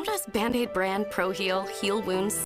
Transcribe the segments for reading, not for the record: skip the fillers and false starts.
How does Band-Aid brand Pro Heal heal wounds?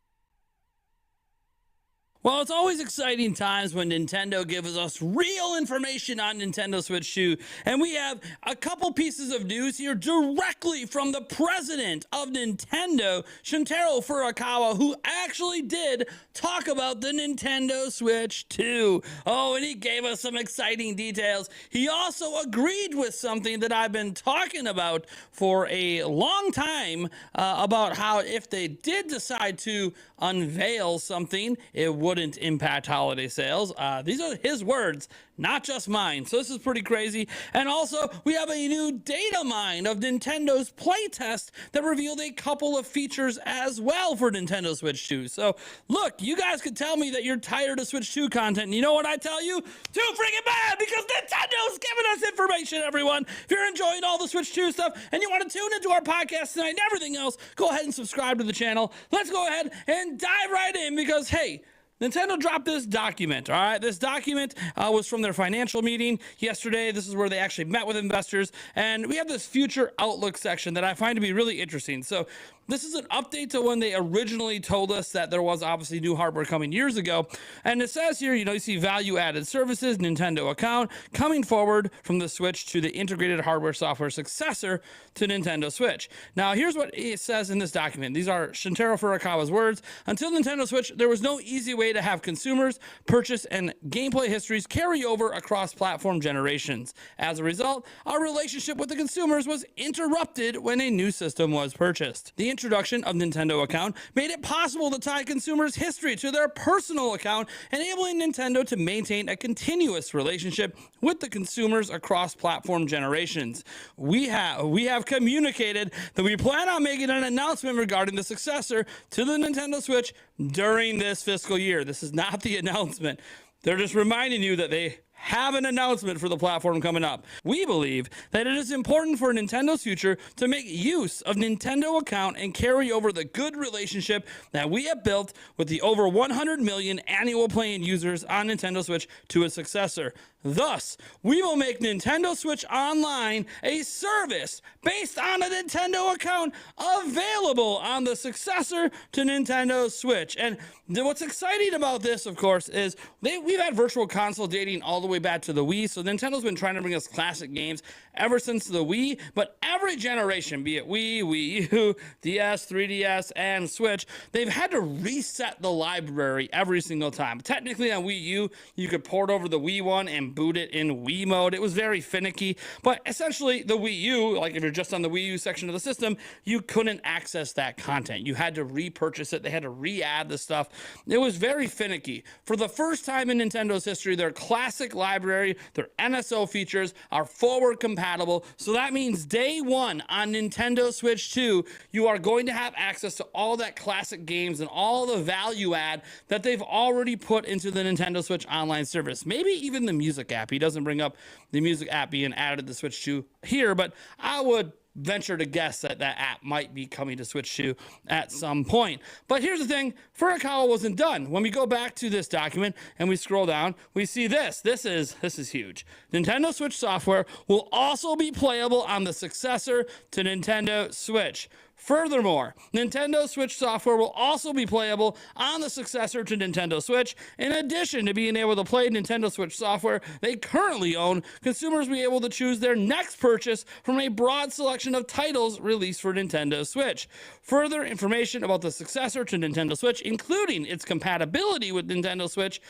Well, it's always exciting times when Nintendo gives us real information on Nintendo Switch 2, and we have a couple pieces of news here directly from the president of Nintendo, Shuntaro Furukawa, who actually did talk about the Nintendo Switch 2. Oh, and he gave us some exciting details. He also agreed with something that I've been talking about for a long time, about how if they did decide to unveil something, it wouldn't impact holiday sales. These are his words, not just mine. So this is pretty crazy. And also, we have a new data mine of Nintendo's playtest that revealed a couple of features as well for Nintendo Switch 2. So look, you guys could tell me that you're tired of Switch 2 content. And you know what I tell you? Too freaking bad, because Nintendo's giving us information, everyone. If you're enjoying all the Switch 2 stuff and you want to tune into our podcast tonight and everything else, go ahead and subscribe to the channel. Let's go ahead and dive right in because, hey, Nintendo dropped this document, all right? This document was from their financial meeting yesterday. This is where they actually met with investors. And we have this future outlook section that I find to be really interesting. So this is an update to when they originally told us that there was obviously new hardware coming years ago. And it says here, you see value-added services, Nintendo account, coming forward from the Switch to the integrated hardware software successor to Nintendo Switch. Now, here's what it says in this document. These are Shuntaro Furukawa's words. Until Nintendo Switch, there was no easy way to have consumers purchase and gameplay histories carry over across platform generations. As a result, our relationship with the consumers was interrupted when a new system was purchased. The introduction of Nintendo account made it possible to tie consumers' history to their personal account, enabling Nintendo to maintain a continuous relationship with the consumers across platform generations. We have communicated that we plan on making an announcement regarding the successor to the Nintendo Switch during this fiscal year. This is not the announcement. They're just reminding you that they have an announcement for the platform coming up. We believe that it is important for Nintendo's future to make use of Nintendo account and carry over the good relationship that we have built with the over 100 million annual playing users on Nintendo Switch to a successor. Thus, we will make Nintendo Switch Online a service based on a Nintendo account available on the successor to Nintendo Switch. And what's exciting about this, of course, is we've had virtual console dating all the way back to the Wii. So Nintendo's been trying to bring us classic games ever since the Wii, but every generation, be it Wii, Wii U, DS, 3DS, and Switch, they've had to reset the library every single time. Technically on Wii U, you could port over the Wii one and boot it in Wii mode. It was very finicky, but essentially the Wii U, like if you're just on the Wii U section of the system, you couldn't access that content. You had to repurchase it. They had to re-add the stuff. It was very finicky. For the first time in Nintendo's history, their classic library, their NSO features are forward compatible. So that means day one on Nintendo Switch 2, you are going to have access to all that classic games and all the value add that they've already put into the Nintendo Switch Online service. Maybe even the music app. He doesn't bring up the music app being added to the Switch 2 here, but I would venture to guess that that app might be coming to Switch 2 at some point. But here's the thing, Furukawa wasn't done. When we go back to this document and we scroll down, we see this. This is huge. Nintendo Switch software will also be playable on the successor to Nintendo Switch. Furthermore, Nintendo Switch software will also be playable on the successor to Nintendo Switch. In addition to being able to play Nintendo Switch software they currently own, consumers will be able to choose their next purchase from a broad selection of titles released for Nintendo Switch. Further information about the successor to Nintendo Switch, including its compatibility with Nintendo Switch,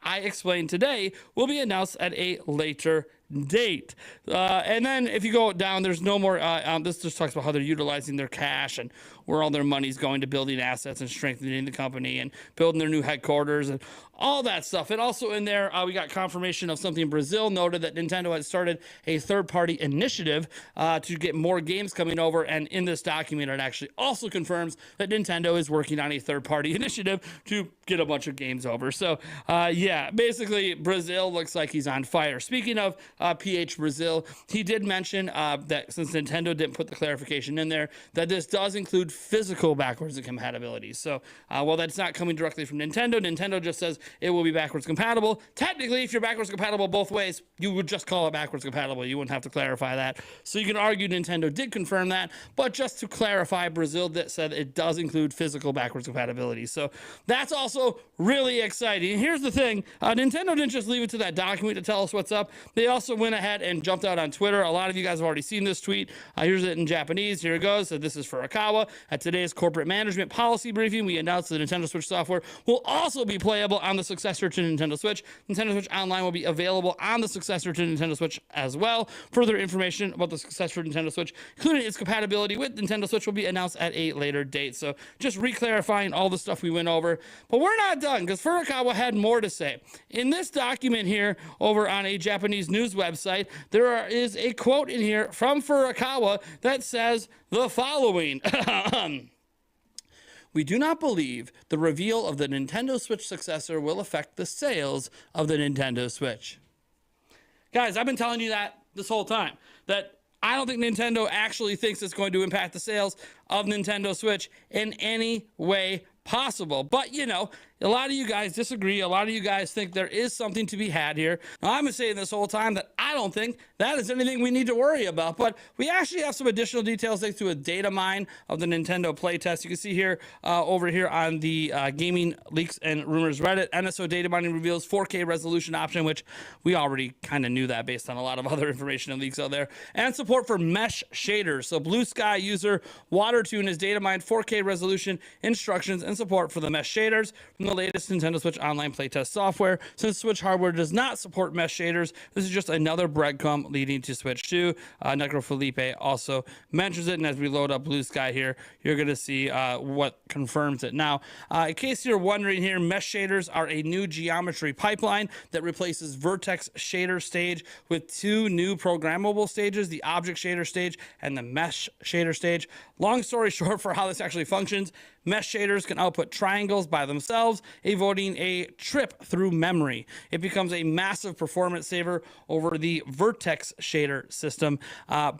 I explained today, will be announced at a later date. And then if you go down, there's no more, this just talks about how they're utilizing their cash and where all their money's going to building assets and strengthening the company and building their new headquarters and all that stuff. And also in there, we got confirmation of something Brazil noted, that Nintendo had started a third-party initiative to get more games coming over. And in this document, it actually also confirms that Nintendo is working on a third-party initiative to get a bunch of games over. So yeah, basically Brazil looks like he's on fire. Speaking of PH Brazil. He did mention that since Nintendo didn't put the clarification in there, that this does include physical backwards compatibility. So while that's not coming directly from Nintendo, Nintendo just says it will be backwards compatible. Technically, if you're backwards compatible both ways, you would just call it backwards compatible. You wouldn't have to clarify that. So you can argue Nintendo did confirm that, but just to clarify, Brazil said it does include physical backwards compatibility. So that's also really exciting. And here's the thing, Nintendo didn't just leave it to that document to tell us what's up. They also went ahead and jumped out on Twitter. A lot of you guys have already seen this tweet. Here's it in Japanese. Here it goes. So this is Furukawa. At today's corporate management policy briefing, we announced the Nintendo Switch software will also be playable on the successor to Nintendo Switch. Nintendo Switch Online will be available on the successor to Nintendo Switch as well. Further information about the successor to Nintendo Switch, including its compatibility with Nintendo Switch, will be announced at a later date. So just re-clarifying all the stuff we went over. But we're not done, because Furukawa had more to say. In this document here over on a Japanese news website, there is a quote in here from Furukawa that says the following. We do not believe the reveal of the Nintendo Switch successor will affect the sales of the Nintendo Switch. Guys, I've been telling you that this whole time, that I don't think Nintendo actually thinks it's going to impact the sales of Nintendo Switch in any way possible. But, you know, a lot of you guys disagree. A lot of you guys think there is something to be had here. Now, I've been saying this whole time that I don't think that is anything we need to worry about, but we actually have some additional details thanks to a data mine of the Nintendo playtest. You can see here over here on the Gaming Leaks and Rumors Reddit, NSO data mining reveals 4K resolution option, which we already kind of knew that based on a lot of other information and leaks out there, and support for mesh shaders. So Blue Sky user WaterTune has data mined 4K resolution instructions and support for the mesh shaders from the latest Nintendo Switch Online playtest software. Since Switch hardware does not support mesh shaders, this is just another breadcrumb leading to Switch 2. Necro Felipe also mentions it, and as we load up Blue Sky here, you're going to see what confirms it. Now, in case you're wondering here, mesh shaders are a new geometry pipeline that replaces Vertex shader stage with two new programmable stages, the object shader stage and the mesh shader stage. Long story short, for how this actually functions, mesh shaders can output triangles by themselves, avoiding a trip through memory. It becomes a massive performance saver over the Vertex shader system.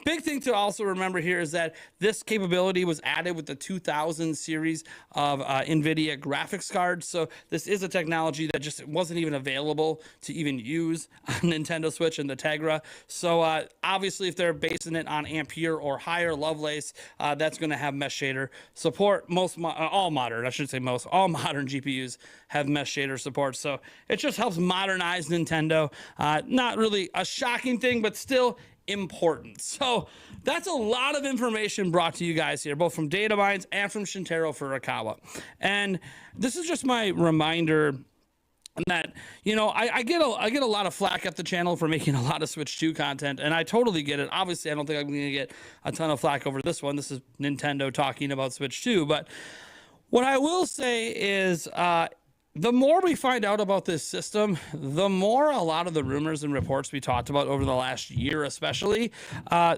Big thing to also remember here is that this capability was added with the 2000 series of NVIDIA graphics cards. So this is a technology that just wasn't even available to even use on Nintendo Switch and the Tegra. So obviously, if they're basing it on Ampere or higher Lovelace, that's going to have mesh shader support. All modern GPUs have mesh shader support, so it just helps modernize Nintendo. Not really a shocking thing, but still important. So that's a lot of information brought to you guys here, both from data mines and from Shintaro Furukawa. And this is just my reminder that, you know, I get a lot of flack at the channel for making a lot of Switch 2 content, and I totally get it. Obviously, I don't think I'm going to get a ton of flack over this one. This is Nintendo talking about Switch 2, but what I will say is the more we find out about this system, the more a lot of the rumors and reports we talked about over the last year especially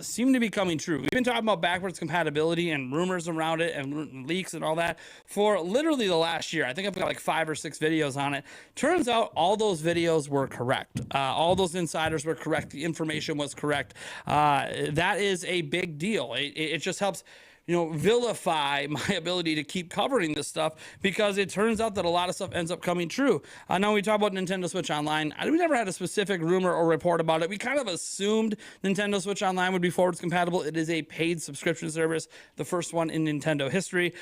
seem to be coming true. We've been talking about backwards compatibility and rumors around it and leaks and all that for literally the last year. I think I've got like 5 or 6 videos on it. Turns out all those videos were correct. All those insiders were correct. The information was correct. That is a big deal. It just helps, you know, vilify my ability to keep covering this stuff, because it turns out that a lot of stuff ends up coming true. Now, when we talk about Nintendo Switch Online, we never had a specific rumor or report about it. We kind of assumed Nintendo Switch Online would be forwards compatible. It is a paid subscription service, the first one in Nintendo history.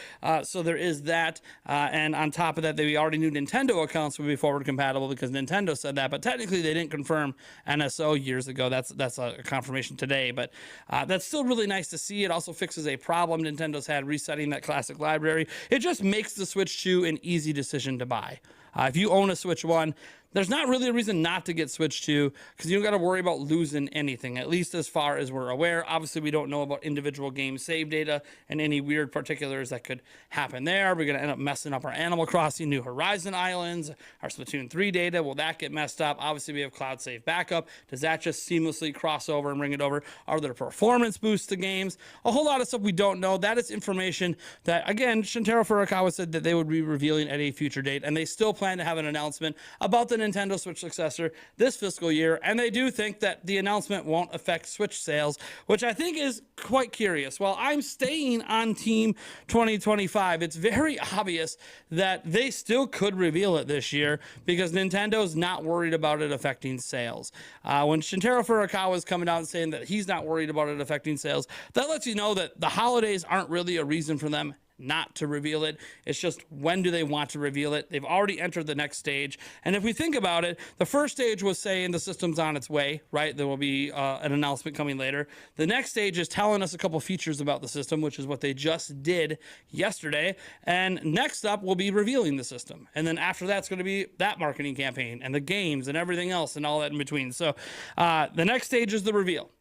So there is that. And on top of that, we already knew Nintendo accounts would be forward compatible because Nintendo said that, but technically they didn't confirm NSO years ago. That's a confirmation today, but that's still really nice to see. It also fixes a problem Nintendo's had resetting that classic library. It just makes the Switch 2 an easy decision to buy. If you own a Switch 1, there's not really a reason not to get Switch 2, because you don't got to worry about losing anything, at least as far as we're aware. Obviously, we don't know about individual game save data and any weird particulars that could happen there. We're going to end up messing up our Animal Crossing New Horizon islands, our Splatoon 3 data. Will that get messed up? Obviously, we have cloud save backup. Does that just seamlessly cross over and bring it over? Are there performance boosts to games? A whole lot of stuff we don't know. That is information that, again, Shintaro Furukawa said that they would be revealing at a future date, and they still plan to have an announcement about the Nintendo Switch successor this fiscal year, and they do think that the announcement won't affect Switch sales, which I think is quite curious. While I'm staying on Team 2025, it's very obvious that they still could reveal it this year because Nintendo's not worried about it affecting sales. When Shintaro Furukawa is coming out and saying that he's not worried about it affecting sales, that lets you know that the holidays aren't really a reason for them not to reveal it. It's just, when do they want to reveal it? They've already entered the next stage. And if we think about it, the first stage was saying the system's on its way, right? There will be an announcement coming later. The next stage is telling us a couple features about the system, which is what they just did yesterday. And next up will be revealing the system. And then after that's going to be that marketing campaign and the games and everything else and all that in between. So the next stage is the reveal.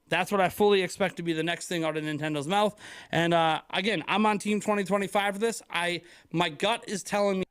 That's what I fully expect to be the next thing out of Nintendo's mouth. And again, I'm on Team 2025 for this. My gut is telling me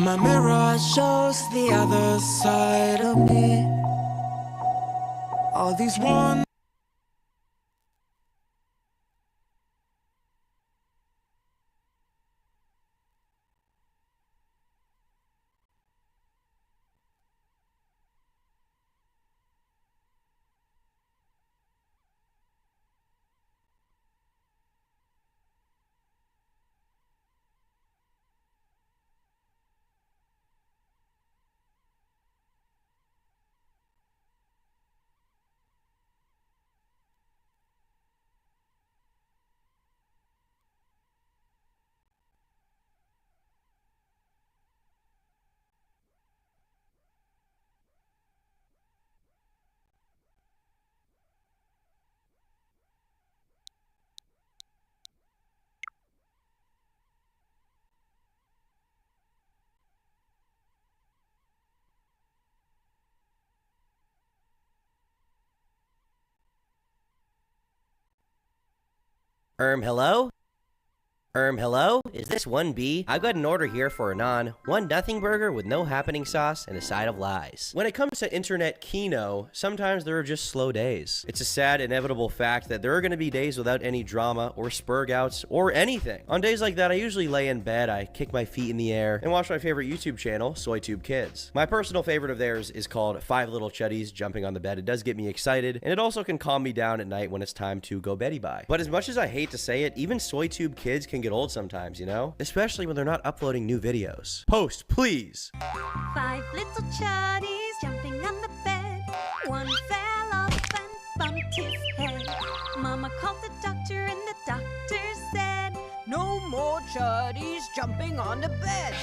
my mirror shows the other side of me. All these one. Hello? Hello? Is this 1B? I've got an order here for a one nothing burger with no happening sauce and a side of lies. When it comes to internet kino, sometimes there are just slow days. It's a sad, inevitable fact that there are going to be days without any drama or spurgouts or anything. On days like that, I usually lay in bed, I kick my feet in the air, and watch my favorite YouTube channel, SoyTube Kids. My personal favorite of theirs is called 5 Little Chuddies Jumping on the Bed. It does get me excited, and it also can calm me down at night when it's time to go beddy bye. But as much as I hate to say it, even SoyTube Kids can get old sometimes, you know? Especially when they're not uploading new videos. Post, please! 5 little chuddies jumping on the bed. One fell off and bumped his head. Mama called the doctor and the doctor said, no more chuddies jumping on the bed.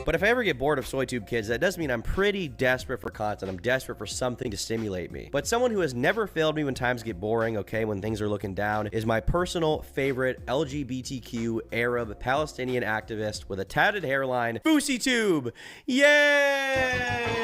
But if I ever get bored of SoyTube Kids, that does mean I'm pretty desperate for content. I'm desperate for something to stimulate me. But someone who has never failed me when times get boring, okay, when things are looking down, is my personal favorite LGBTQ Arab Palestinian activist with a tatted hairline, FouseyTube! Yay!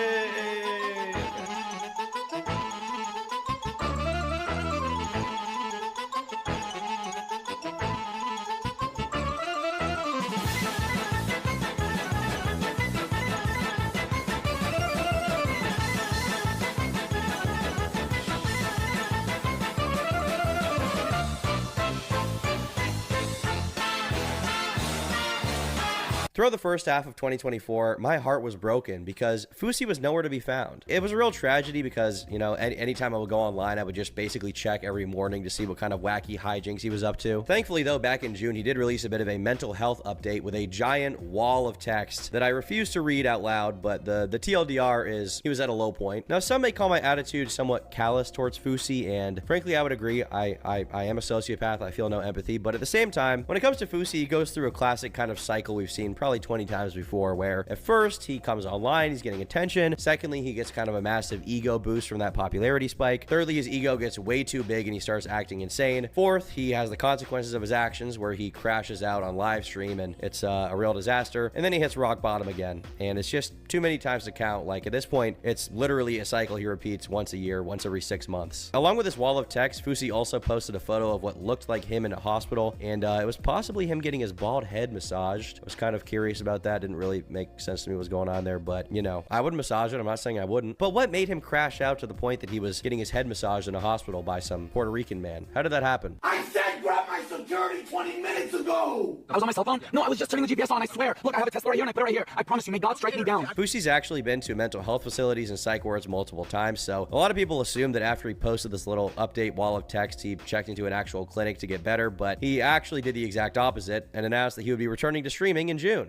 Throughout the first half of 2024, my heart was broken because Fousey was nowhere to be found. It was a real tragedy because, you know, anytime I would go online, I would just basically check every morning to see what kind of wacky hijinks he was up to. Thankfully, though, back in June, he did release a bit of a mental health update with a giant wall of text that I refuse to read out loud, but the TLDR is he was at a low point. Now, some may call my attitude somewhat callous towards Fousey, and frankly, I would agree. I am a sociopath. I feel no empathy, but at the same time, when it comes to Fousey, he goes through a classic kind of cycle we've seen probably 20 times before, where at first he comes online, he's getting attention. Secondly, he gets kind of a massive ego boost from that popularity spike. Thirdly, his ego gets way too big and he starts acting insane. Fourth, he has the consequences of his actions where he crashes out on live stream and it's a real disaster. And then he hits rock bottom again. And it's just too many times to count. Like at this point, it's literally a cycle he repeats once a year, once every 6 months. Along with this wall of text, Fousey also posted a photo of what looked like him in a hospital, and it was possibly him getting his bald head massaged. I was kind of curious about that. Didn't really make sense to me what was going on there, but you know, I would massage it. I'm not saying I wouldn't. But what made him crash out to the point that he was getting his head massaged in a hospital by some Puerto Rican man? How did that happen? I said grab my security 20 minutes ago! I was on my cell phone? No, I was just turning the GPS on, I swear. Look, I have a Tesla right here and I put it right here. I promise you, may God strike me down. Fousey's actually been to mental health facilities and psych wards multiple times, so a lot of people assume that after he posted this little update wall of text, he checked into an actual clinic to get better, but he actually did the exact opposite and announced that he would be returning to streaming in June.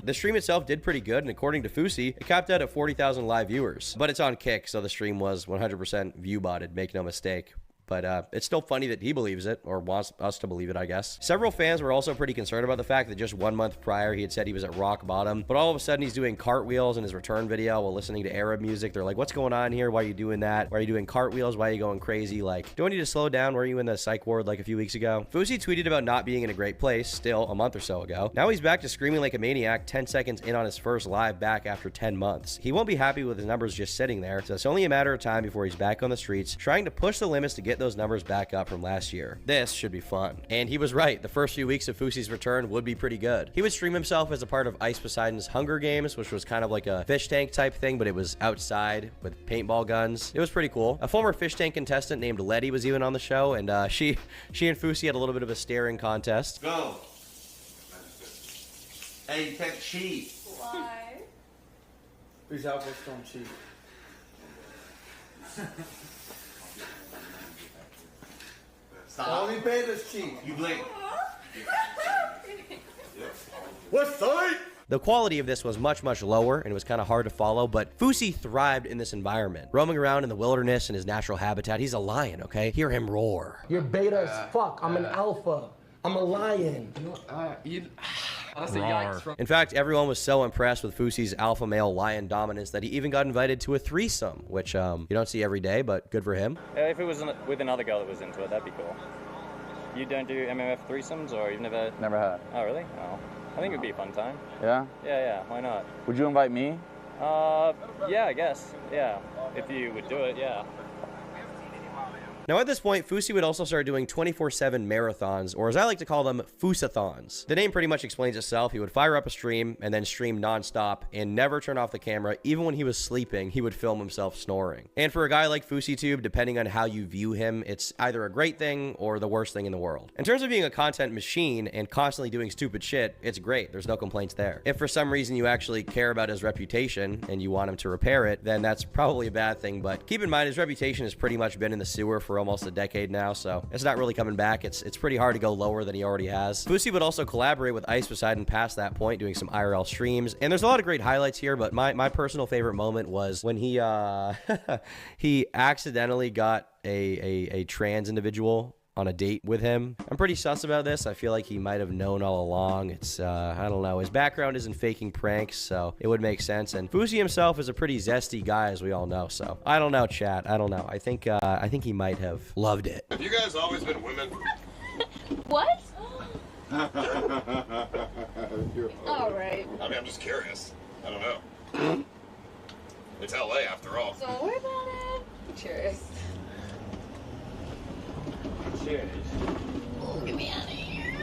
The stream itself did pretty good, and according to Fousey, it capped out at 40,000 live viewers. But it's on Kick, so the stream was 100% view-botted, make no mistake. But it's still funny that he believes it, or wants us to believe it, I guess. Several fans were also pretty concerned about the fact that just 1 month prior, he had said he was at rock bottom, but all of a sudden he's doing cartwheels in his return video while listening to Arab music. They're like, what's going on here? Why are you doing that? Why are you doing cartwheels? Why are you going crazy? Like, do I need to slow down? Were you in the psych ward like a few weeks ago? Fousey tweeted about not being in a great place still a month or so ago. Now he's back to screaming like a maniac 10 seconds in on his first live back after 10 months. He won't be happy with his numbers just sitting there, so it's only a matter of time before he's back on the streets, trying to push the limits to get those numbers back up from last year. This should be fun. And he was right. The first few weeks of Fousey's return would be pretty good. He would stream himself as a part of Ice Poseidon's Hunger Games, which was kind of like a fish tank type thing, but it was outside with paintball guns. It was pretty cool. A former fish tank contestant named Letty was even on the show, and she and Fousey had a little bit of a staring contest. Go! Hey, you can't cheat. Why? These outfits don't cheat. Stop. Only bathers cheat. You blink. What's that? The quality of this was much, much lower, and it was kind of hard to follow, but Fousey thrived in this environment. Roaming around in the wilderness in his natural habitat, he's a lion, okay? Hear him roar. You're beta as fuck. I'm an alpha. I'm a lion. In fact, everyone was so impressed with Fousey's alpha male lion dominance that he even got invited to a threesome, which you don't see every day, but good for him. If it was with another girl that was into it, that'd be cool. You don't do MMF threesomes, or you've never? Never had. Oh, really? Oh, I think it'd be a fun time. Yeah? Yeah, why not? Would you invite me? Yeah, I guess. Yeah, if you would do it, yeah. Now at this point, Fousey would also start doing 24/7 marathons, or as I like to call them, Fousathons. The name pretty much explains itself. He would fire up a stream and then stream nonstop and never turn off the camera. Even when he was sleeping, he would film himself snoring. And for a guy like FouseyTube, depending on how you view him, it's either a great thing or the worst thing in the world. In terms of being a content machine and constantly doing stupid shit, it's great. There's no complaints there. If for some reason you actually care about his reputation and you want him to repair it, then that's probably a bad thing. But keep in mind, his reputation has pretty much been in the sewer for almost a decade now, so it's not really coming back. It's pretty hard to go lower than he already has. Fousey would also collaborate with Ice Poseidon past that point, doing some IRL streams, and there's a lot of great highlights here, but my personal favorite moment was when he he accidentally got a trans individual on a date with him. I'm pretty sus about this. I feel like he might have known all along. It's, I don't know. His background isn't faking pranks, so it would make sense. And Fousey himself is a pretty zesty guy, as we all know. So I don't know, chat. I don't know. I think he might have loved it. Have you guys always been women? What? You're All right. I mean, I'm just curious. I don't know. It's LA after all. Don't worry about it. Cheers. Cheers. Get me out of here.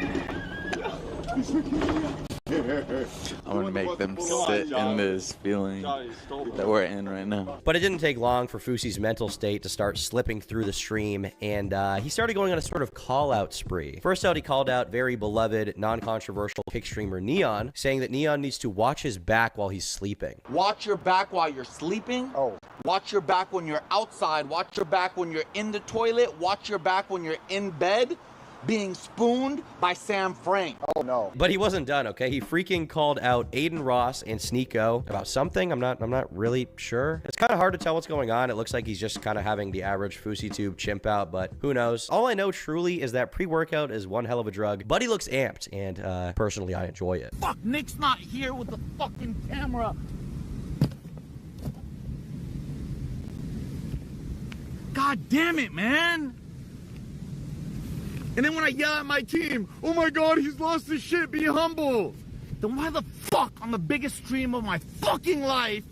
I'm gonna make them sit in this feeling that we're in right now. But it didn't take long for Fousey's mental state to start slipping through the stream, and he started going on a sort of call-out spree. First out, he called out very beloved, non-controversial kick streamer Neon, saying that Neon needs to watch his back while he's sleeping. Watch your back while you're sleeping. Oh. Watch your back when you're outside. Watch your back when you're in the toilet. Watch your back when you're in bed being spooned by Sam Frank. Oh no. But he wasn't done, okay? He freaking called out Aiden Ross and Sneeko about something. I'm not really sure. It's kind of hard to tell what's going on. It looks like he's just kind of having the average FouseyTube chimp out, but who knows? All I know truly is that pre-workout is one hell of a drug. Buddy looks amped, and personally, I enjoy it. Fuck, Nick's not here with the fucking camera. God damn it, man. And then when I yell at my team, oh my God, he's lost his shit, be humble. Then why the fuck on the biggest stream of my fucking life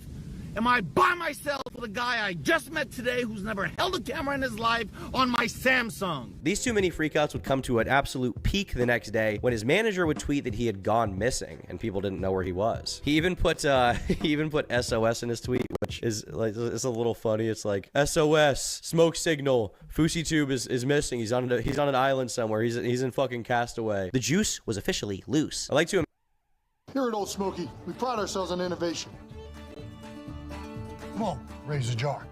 am I by myself with a guy I just met today who's never held a camera in his life on my Samsung? These too many freakouts would come to an absolute peak the next day when his manager would tweet that he had gone missing and people didn't know where he was. He even put SOS in his tweet, which is like, it's a little funny. It's like SOS, smoke signal, FouseyTube is missing. He's on an island somewhere. He's in fucking Castaway. The juice was officially loose. I like to. Here at Old Smoky, we pride ourselves on innovation. Come on, raise the jar.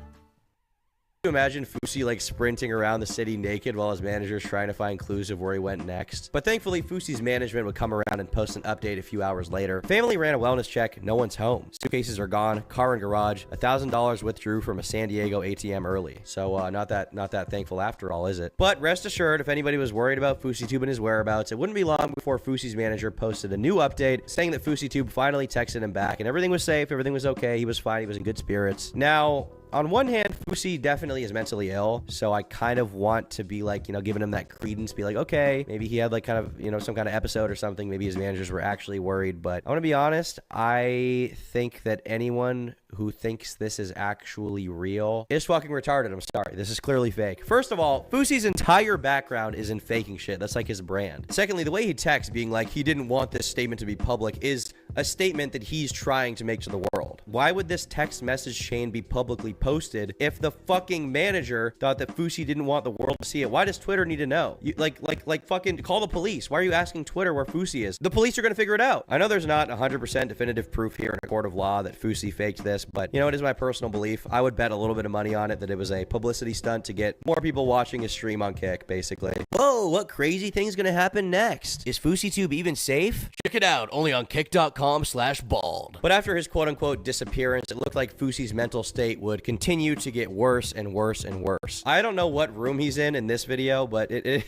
Imagine Fousey like sprinting around the city naked while his manager's trying to find clues of where he went next. But thankfully, Fousey's management would come around and post an update a few hours later. Family ran a wellness check. No one's home. Suitcases are gone. Car and garage. $1,000 withdrew from a San Diego ATM early. So not that thankful after all, is it? But rest assured, if anybody was worried about FouseyTube and his whereabouts, it wouldn't be long before Fousey's manager posted a new update saying that FouseyTube finally texted him back and everything was safe. Everything was okay. He was fine. He was in good spirits. Now, on one hand, Fousey definitely is mentally ill, so I kind of want to be like, giving him that credence, be like, okay, maybe he had like kind of, some kind of episode or something. Maybe his managers were actually worried, but I want to be honest. I think that anyone who thinks this is actually real is fucking retarded. I'm sorry. This is clearly fake. First of all, Fousey's entire background is in faking shit. That's like his brand. Secondly, the way he texts being like, he didn't want this statement to be public is a statement that he's trying to make to the world. Why would this text message chain be publicly posted if the fucking manager thought that Fousey didn't want the world to see it? Why does Twitter need to know? You like fucking call the police. Why are you asking Twitter where Fousey is? The police are going to figure it out. I know there's not 100% definitive proof here in a court of law that Fousey faked this, but it is my personal belief. I would bet a little bit of money on it that it was a publicity stunt to get more people watching his stream on Kick, basically. Whoa, what crazy thing's gonna happen next? Is FouseyTube even safe? Check it out, only on kick.com/bald. But after his quote-unquote disappearance, it looked like Fousey's mental state would continue to get worse and worse and worse. I don't know what room he's in this video, but it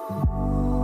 Bye.